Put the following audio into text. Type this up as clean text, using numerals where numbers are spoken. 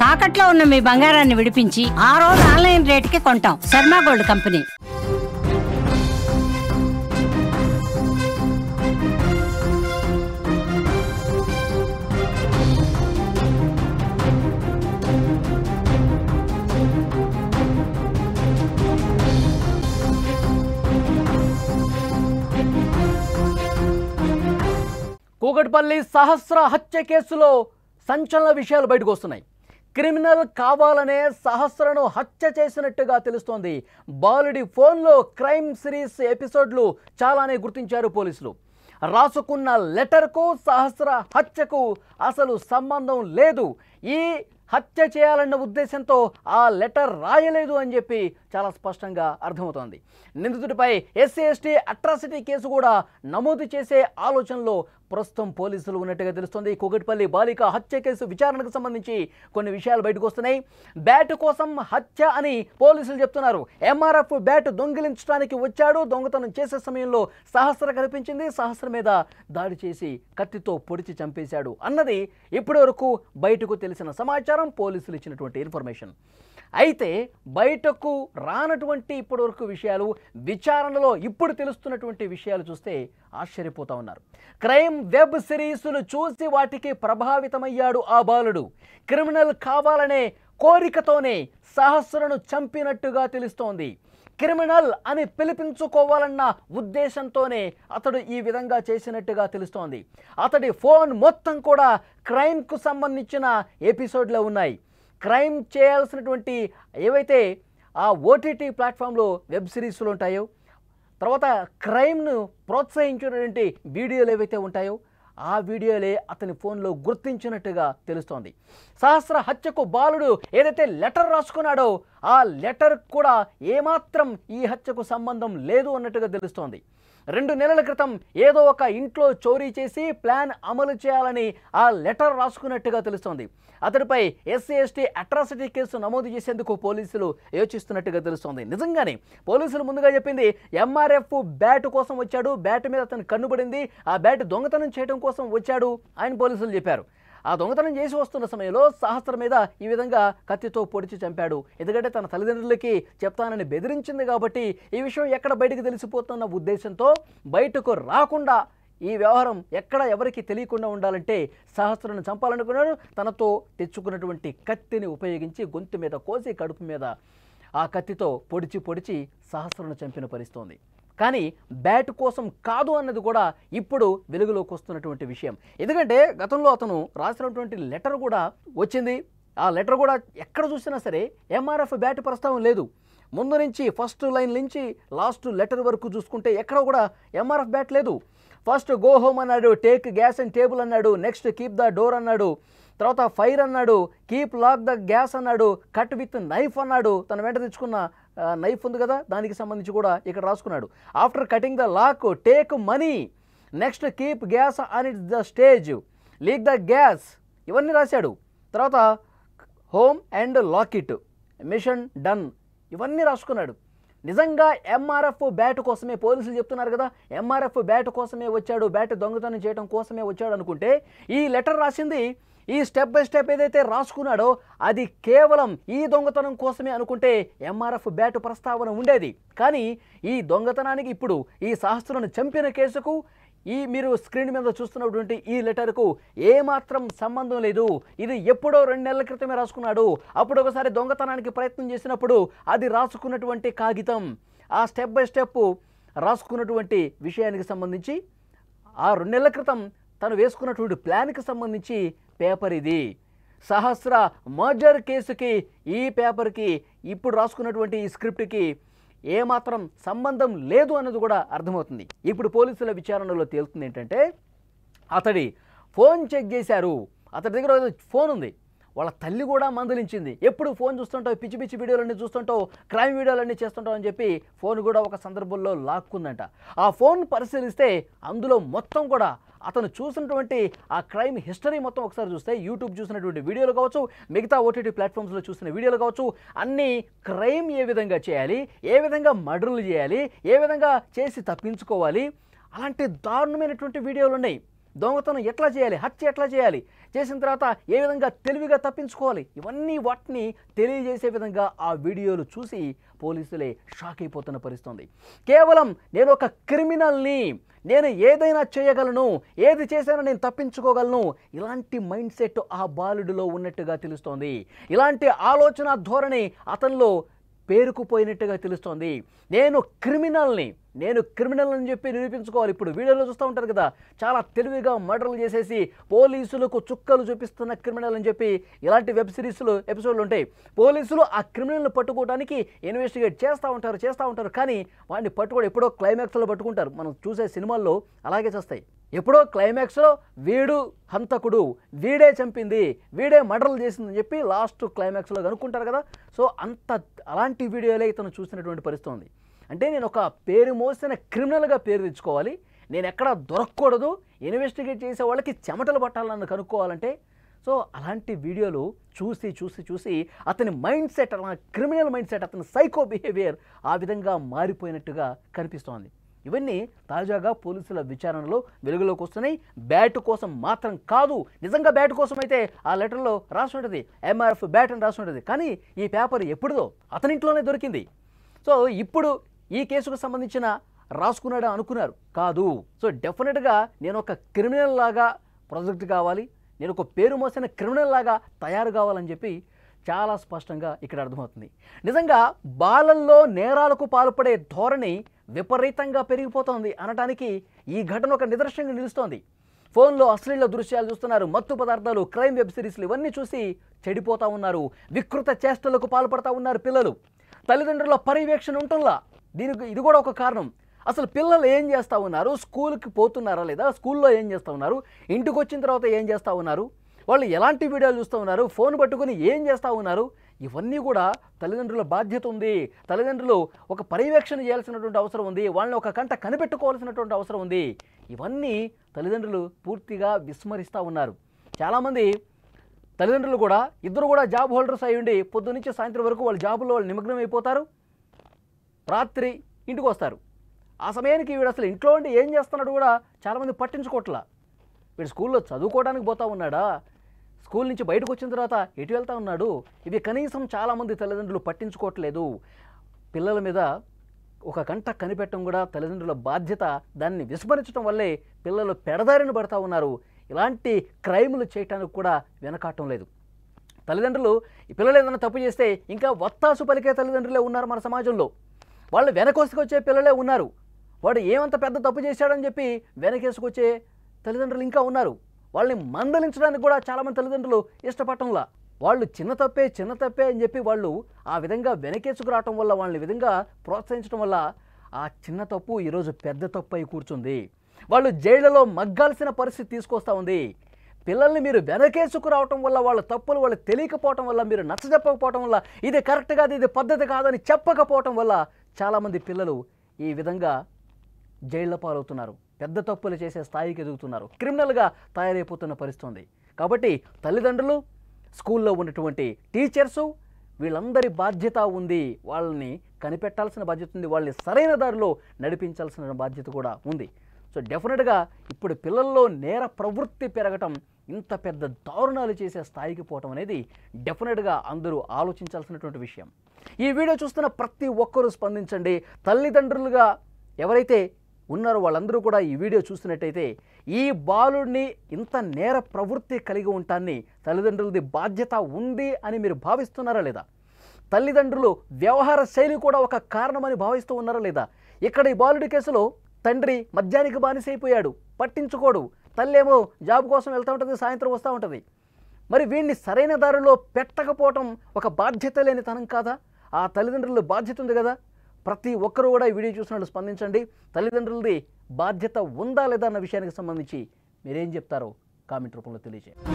తాకట్లో ఉన్న మీ బంగారాన్ని విడిపించి ఆ రోజు ఆన్లైన్ రేటుకి కొంటాం. Sharma gold company. కూకట్పల్లి సహస్ర హత్య కేసులో సంచలన విషయాలు బయటకు వస్తున్నాయి. క్రిమినల్ కావాలనే సహస్రను హత్య చేసినట్టుగా తెలుస్తోంది. బాలుడి ఫోన్లో క్రైమ్ సిరీస్ ఎపిసోడ్లు చాలానే గుర్తించారు పోలీసులు. రాసుకున్న లెటర్కు సహస్ర హత్యకు అసలు సంబంధం లేదు. ఈ హత్య చేయాలన్న ఉద్దేశంతో ఆ లెటర్ రాయలేదు అని చెప్పి చాలా స్పష్టంగా అర్థమవుతోంది. నిందితుడిపై ఎస్సీ ఎస్టీ అట్రాసిటీ కేసు కూడా నమోదు చేసే ఆలోచనలో ప్రస్తుతం పోలీసులు ఉన్నట్టుగా తెలుస్తోంది. కూకట్పల్లి బాలిక హత్య కేసు విచారణకు సంబంధించి కొన్ని విషయాలు బయటకు వస్తున్నాయి. బ్యాట్ కోసం హత్య అని పోలీసులు చెప్తున్నారు. ఎంఆర్ఎఫ్ బ్యాట్ దొంగిలించడానికి వచ్చాడు. దొంగతనం చేసే సమయంలో సహస్ర కనిపించింది. సహస్ర మీద దాడి చేసి కత్తితో పొడిచి చంపేశాడు అన్నది ఇప్పటి వరకు బయటకు తెలిసిన సమాచారం, పోలీసులు ఇచ్చినటువంటి ఇన్ఫర్మేషన్. అయితే బయటకు రానటువంటి ఇప్పటివరకు విషయాలు, విచారణలో ఇప్పుడు తెలుస్తున్నటువంటి విషయాలు చూస్తే ఆశ్చర్యపోతా ఉన్నారు. క్రైమ్ వెబ్ సిరీస్లు చూసి వాటికి ప్రభావితమయ్యాడు ఆ బాలుడు. క్రిమినల్ కావాలనే కోరికతోనే సహస్రను చంపినట్టుగా తెలుస్తోంది. క్రిమినల్ అని పిలిపించుకోవాలన్న ఉద్దేశంతోనే అతడు ఈ విధంగా చేసినట్టుగా తెలుస్తోంది. అతడి ఫోన్ మొత్తం కూడా క్రైమ్కు సంబంధించిన ఎపిసోడ్లో ఉన్నాయి. క్రైమ్ చేయాల్సినటువంటి ఏవైతే ఆ ఓటీటీ ప్లాట్ఫామ్లో వెబ్ సిరీస్లు ఉంటాయో, తర్వాత క్రైమ్ను ప్రోత్సహించినటువంటి వీడియోలు ఏవైతే ఉంటాయో ఆ వీడియోలే అతని ఫోన్లో గుర్తించినట్టుగా తెలుస్తోంది. సహస్ర హత్యకు బాలుడు ఏదైతే లెటర్ రాసుకున్నాడో ఆ లెటర్ కూడా ఏమాత్రం ఈ హత్యకు సంబంధం లేదు అన్నట్టుగా తెలుస్తోంది. 2 నెలల క్రితం ఏదో ఒక ఇంట్లో చోరీ చేసి ప్లాన్ అమలు చేయాలని ఆ లెటర్ రాసుకున్నట్టుగా తెలుస్తోంది. అతడిపై ఎస్సీ ఎస్టీ అట్రాసిటీ కేసు నమోదు చేసేందుకు పోలీసులు యోచిస్తున్నట్టుగా తెలుస్తోంది. నిజంగానే పోలీసులు ముందుగా చెప్పింది ఎంఆర్ఎఫ్ బ్యాట్ కోసం వచ్చాడు, బ్యాట్ మీద అతను కన్నుబడింది, ఆ బ్యాట్ దొంగతనం చేయడం కోసం వచ్చాడు అని పోలీసులు చెప్పారు. ఆ దొంగతనం చేసి వస్తున్న సమయంలో సహస్ర మీద ఈ విధంగా కత్తితో పొడిచి చంపాడు. ఎందుకంటే తన తల్లిదండ్రులకి చెప్తానని బెదిరించింది కాబట్టి ఈ విషయం ఎక్కడ బయటకు తెలిసిపోతున్న ఉద్దేశంతో బయటకు రాకుండా ఈ వ్యవహారం ఎక్కడ ఎవరికి తెలియకుండా ఉండాలంటే సహస్రను చంపాలనుకున్నాడు. తనతో తెచ్చుకున్నటువంటి కత్తిని ఉపయోగించి గొంతు మీద కోసి కడుపు మీద ఆ కత్తితో పొడిచి సహస్రను చంపిన పరిస్థితి. కానీ బ్యాట్ కోసం కాదు అన్నది కూడా ఇప్పుడు వెలుగులోకి వస్తున్నటువంటి విషయం. ఎందుకంటే గతంలో అతను రాసినటువంటి లెటర్ కూడా వచ్చింది. ఆ లెటర్ కూడా ఎక్కడ చూసినా సరే ఎంఆర్ఎఫ్ బ్యాట్ ప్రస్తావన లేదు. ముందు నుంచి ఫస్ట్ లైన్ నుంచి లాస్ట్ లెటర్ వరకు చూసుకుంటే ఎక్కడ కూడా ఎంఆర్ఎఫ్ బ్యాట్ లేదు. ఫస్ట్ గో హోమ్ అన్నాడు, టేక్ గ్యాస్ అండ్ టేబుల్ అన్నాడు, నెక్స్ట్ కీప్ ద డోర్ అన్నాడు, తర్వాత ఫైర్ అన్నాడు, కీప్ లాక్ ద గ్యాస్ అన్నాడు, కట్ విత్ నైఫ్ అన్నాడు. తన వెంట తెచ్చుకున్న నైఫ్ ఉంది కదా దానికి సంబంధించి కూడా ఇక్కడ రాసుకున్నాడు. After cutting the lock take money, next keep gas on it the stage, leak the gas, ఇవన్నీ రాశాడు. తర్వాత home and lock it, mission done, ఇవన్నీ రాసుకున్నాడు. నిజంగా ఎంఆర్ఎఫ్ బ్యాట్ కోసమే పోలీసులు చెప్తున్నారు కదా, ఎంఆర్ఎఫ్ బ్యాట్ కోసమే వచ్చాడు, బ్యాట్ దొంగతనం చేయడం కోసమే వచ్చాడు అనుకుంటే ఈ లెటర్ రాసింది, ఈ స్టెప్ బై స్టెప్ ఏదైతే రాసుకున్నాడో అది కేవలం ఈ దొంగతనం కోసమే అనుకుంటే ఎంఆర్ఎఫ్ బ్యాట్ ప్రస్తావన ఉండేది. కానీ ఈ దొంగతనానికి ఇప్పుడు ఈ సహస్రను చంపిన కేసుకు మీరు స్క్రీన్ మీద చూస్తున్నటువంటి ఈ లెటర్కు ఏమాత్రం సంబంధం లేదు. ఇది ఎప్పుడో 2 నెలల క్రితమే రాసుకున్నాడు. అప్పుడు ఒకసారి దొంగతనానికి ప్రయత్నం చేసినప్పుడు అది రాసుకున్నటువంటి కాగితం, ఆ స్టెప్ బై స్టెప్ రాసుకున్నటువంటి విషయానికి సంబంధించి ఆ 2 నెలల క్రితం తను వేసుకున్నటువంటి ప్లాన్కి సంబంధించి పేపర్ ఇది. సహస్ర మర్డర్ కేసుకి ఈ పేపర్కి ఇప్పుడు రాసుకున్నటువంటి ఈ స్క్రిప్ట్కి ఏమాత్రం సంబంధం లేదు అన్నది కూడా అర్థమవుతుంది. ఇప్పుడు పోలీసుల విచారణలో తేలుతుంది ఏంటంటే అతడి ఫోన్ చెక్ చేశారు. అతడి దగ్గర ఫోన్ ఉంది. వాళ్ళ తల్లి కూడా మందలించింది, ఎప్పుడు ఫోన్ చూస్తుంటావు, పిచ్చి పిచ్చి వీడియోలన్నీ చూస్తుంటావు, క్రైమ్ వీడియోలన్నీ చేస్తుంటావు అని చెప్పి ఫోన్ కూడా ఒక సందర్భంలో లాక్కుందంట. ఆ ఫోన్ పరిశీలిస్తే అందులో మొత్తం కూడా అతను చూసినటువంటి ఆ క్రైమ్ హిస్టరీ మొత్తం ఒకసారి చూస్తే యూట్యూబ్ చూసినటువంటి వీడియోలు కావచ్చు, మిగతా ఓటీటీ ప్లాట్ఫామ్స్లో చూసిన వీడియోలు కావచ్చు, అన్నీ క్రైమ్ ఏ విధంగా చేయాలి, ఏ విధంగా మర్డర్లు చేయాలి, ఏ విధంగా చేసి తప్పించుకోవాలి, అలాంటి దారుణమైనటువంటి వీడియోలు ఉన్నాయి. దొంగతనం ఎట్లా చేయాలి, హత్య ఎట్లా చేయాలి, చేసిన తర్వాత ఏ విధంగా తెలివిగా తప్పించుకోవాలి, వాటిని తెలియజేసే విధంగా ఆ వీడియోలు చూసి పోలీసులే షాక్ అయిపోతున్న పరిస్థితుంది. కేవలం నేను ఒక క్రిమినల్ని, నేను ఏదైనా చేయగలను, ఏది చేసినా నేను తప్పించుకోగలను, ఇలాంటి మైండ్ సెట్ ఆ బాలుడిలో ఉన్నట్టుగా తెలుస్తోంది. ఇలాంటి ఆలోచన ధోరణి అతనిలో పేరుకుపోయినట్టుగా తెలుస్తోంది. నేను క్రిమినల్ అని చెప్పి నిరూపించుకోవాలి. ఇప్పుడు వీడియోలో చూస్తూ ఉంటారు కదా, చాలా తెలివిగా మర్డర్లు చేసేసి పోలీసులకు చుక్కలు చూపిస్తున్న క్రిమినల్ అని చెప్పి ఇలాంటి వెబ్ సిరీస్లో ఎపిసోడ్లు ఉంటాయి. పోలీసులు ఆ క్రిమినల్ని పట్టుకోవడానికి ఇన్వెస్టిగేట్ చేస్తూ ఉంటారు, కానీ వాడిని పట్టుకోవడం ఎప్పుడో క్లైమాక్స్లో పట్టుకుంటారు. మనం చూసే సినిమాల్లో అలాగే చేస్తాయి. ఎప్పుడో క్లైమాక్స్లో వీడు హంతకుడు, వీడే చంపింది, వీడే మర్డర్లు చేసిందని చెప్పి లాస్ట్ క్లైమాక్స్లో కనుక్కుంటారు కదా. సో అలాంటి వీడియోలే ఇతను చూసినటువంటి పరిస్థితి ఉంది. అంటే నేను ఒక పేరు మోసిన క్రిమినల్గా పేరు తెచ్చుకోవాలి, నేను ఎక్కడా దొరకకూడదు, ఇన్వెస్టిగేట్ చేసే వాళ్ళకి చెమటలు పట్టాలని కనుక్కోవాలంటే, సో అలాంటి వీడియోలు చూసి అతని mind set, criminal mind set, అతని సైకో బిహేవియర్ ఆ విధంగా మారిపోయినట్టుగా కనిపిస్తోంది. ఇవన్నీ తాజాగా పోలీసుల విచారణలో వెలుగులోకి వస్తున్నాయి. బ్యాట్ కోసం మాత్రం కాదు, నిజంగా బ్యాట్ కోసం అయితే ఆ లెటర్లో రాసి ఉంటుంది, MRF బ్యాట్ అని రాసి ఉంటుంది. కానీ ఈ పేపర్ ఎప్పుడుదో అతని ఇంట్లోనే దొరికింది. సో ఇప్పుడు ఈ కేసుకు సంబంధించిన రాసుకున్నాడా అనుకున్నారు, కాదు. సో డెఫినెట్గా నేను ఒక క్రిమినల్ లాగా ప్రొజెక్ట్ కావాలి, నేను ఒక పేరు మోసిన క్రిమినల్ లాగా తయారు కావాలని చెప్పి చాలా స్పష్టంగా ఇక్కడ అర్థమవుతుంది. నిజంగా బాలల్లో నేరాలకు పాల్పడే ధోరణి విపరీతంగా పెరిగిపోతోంది అనడానికి ఈ ఘటన ఒక నిదర్శనంగా నిలుస్తోంది. ఫోన్లో అశ్లీల దృశ్యాలు చూస్తున్నారు, మత్తు పదార్థాలు, క్రైమ్ వెబ్ సిరీస్లు ఇవన్నీ చూసి చెడిపోతూ ఉన్నారు, వికృత చేష్టలకు పాల్పడుతూ ఉన్నారు పిల్లలు. తల్లిదండ్రుల పర్యవేక్షణ ఉంటుందా, దీనికి ఇది కూడా ఒక కారణం. అసలు పిల్లలు ఏం చేస్తూ ఉన్నారు, స్కూల్కి పోతున్నారా లేదా, స్కూల్లో ఏం చేస్తూ ఉన్నారు, ఇంటికి వచ్చిన తర్వాత ఏం చేస్తూ ఉన్నారు, వాళ్ళు ఎలాంటి వీడియోలు చూస్తూ ఉన్నారు, ఫోన్ పట్టుకుని ఏం చేస్తూ ఉన్నారు, ఇవన్నీ కూడా తల్లిదండ్రుల బాధ్యత ఉంది. తల్లిదండ్రులు ఒక పర్యవేక్షణ చేయాల్సినటువంటి అవసరం ఉంది, వాళ్ళని ఒక కంట కనిపెట్టుకోవాల్సినటువంటి అవసరం ఉంది. ఇవన్నీ తల్లిదండ్రులు పూర్తిగా విస్మరిస్తూ ఉన్నారు. చాలామంది తల్లిదండ్రులు కూడా, ఇద్దరు కూడా జాబ్ హోల్డర్స్ అయ్యి ఉండి పొద్దు నుంచి సాయంత్రం వరకు వాళ్ళ జాబులో వాళ్ళు నిమగ్నం అయిపోతారు, రాత్రి ఇంటికి వస్తారు. ఆ సమయానికి వీడు అసలు ఇంట్లో ఉండి ఏం చేస్తున్నాడు కూడా చాలామంది పట్టించుకోవట్లా. వీడు స్కూల్లో చదువుకోవడానికి పోతా ఉన్నాడా, స్కూల్ నుంచి బయటకు వచ్చిన తర్వాత ఎటు వెళ్తా ఉన్నాడు, ఇవి కనీసం చాలామంది తల్లిదండ్రులు పట్టించుకోవట్లేదు. పిల్లల మీద ఒక గంట కనిపెట్టడం కూడా తల్లిదండ్రుల బాధ్యత. దాన్ని విస్మరించడం వల్లే పిల్లలు పెడదారిన పడతా ఉన్నారు. ఇలాంటి క్రైములు చేయడానికి కూడా వెనకాటం లేదు. తల్లిదండ్రులు ఈ పిల్లలు ఏదైనా తప్పు చేస్తే ఇంకా వత్తాసు పలికే తల్లిదండ్రులే ఉన్నారు మన సమాజంలో. వాళ్ళు వెనకేసుకొచ్చే పిల్లలే ఉన్నారు. వాడు ఏమంత పెద్ద తప్పు చేశాడని చెప్పి వెనకేసుకొచ్చే తల్లిదండ్రులు ఇంకా ఉన్నారు. వాళ్ళని మందలించడానికి కూడా చాలామంది తల్లిదండ్రులు ఇష్టపడటంలా. వాళ్ళు చిన్న తప్పే అని చెప్పి వాళ్ళు ఆ విధంగా వెనకేసుకు రావటం వల్ల, వాళ్ళని విధంగా ప్రోత్సహించడం వల్ల ఆ చిన్న తప్పు ఈరోజు పెద్ద తప్పు అయి కూర్చుంది. వాళ్ళు జైళ్లలో మగ్గాల్సిన పరిస్థితి తీసుకొస్తూ ఉంది. పిల్లల్ని మీరు వెనకేసుకు రావటం వల్ల, వాళ్ళ తప్పులు వాళ్ళు తెలియకపోవటం వల్ల, మీరు నచ్చజెప్పకపోవటం వల్ల, ఇది కరెక్ట్ కాదు, ఇది పద్ధతి కాదని చెప్పకపోవటం వల్ల చాలామంది పిల్లలు ఈ విధంగా జైళ్ల పాలవుతున్నారు, పెద్ద తప్పులు చేసే స్థాయికి ఎదుగుతున్నారు, క్రిమినల్గా తయారైపోతున్న పరిస్థితి ఉంది. కాబట్టి తల్లిదండ్రులు, స్కూల్లో ఉన్నటువంటి టీచర్సు, వీళ్ళందరి బాధ్యత ఉంది. వాళ్ళని కనిపెట్టాల్సిన బాధ్యత ఉంది, వాళ్ళని సరైన దారిలో నడిపించాల్సిన బాధ్యత కూడా ఉంది. సో డెఫినెట్గా ఇప్పుడు పిల్లల్లో నేర ప్రవృత్తి పెరగటం, ఇంత పెద్ద దారుణాలు చేసే స్థాయికి పోవటం అనేది డెఫినెట్గా అందరూ ఆలోచించాల్సినటువంటి విషయం. ఈ వీడియో చూస్తున్న ప్రతి ఒక్కరూ స్పందించండి. తల్లిదండ్రులుగా ఎవరైతే ఉన్నారో వాళ్ళందరూ కూడా ఈ వీడియో చూస్తున్నట్టయితే ఈ బాలుడిని ఇంత నేర ప్రవృత్తి కలిగి ఉంటాన్ని తల్లిదండ్రులది బాధ్యత ఉంది అని మీరు భావిస్తున్నారా లేదా? తల్లిదండ్రులు వ్యవహార శైలి కూడా ఒక కారణమని భావిస్తూ ఉన్నారా లేదా? ఇక్కడ ఈ బాలుడి కేసులో తండ్రి మద్యానికి బానిసైపోయాడు, పట్టించుకోడు, తల్లేమో జాబ్ కోసం వెళ్తూ ఉంటుంది, సాయంత్రం వస్తూ ఉంటుంది. మరి వీడిని సరైన దారిలో పెట్టకపోవటం ఒక బాధ్యత లేని తనం కాదా? ఆ తల్లిదండ్రుల బాధ్యత ఉంది కదా. ప్రతి ఒక్కరూ కూడా ఈ వీడియో చూసినట్లు స్పందించండి. తల్లిదండ్రులది బాధ్యత ఉందా లేదా అన్న విషయానికి సంబంధించి మీరేం చెప్తారో కామెంట్ రూపంలో తెలియజేయండి.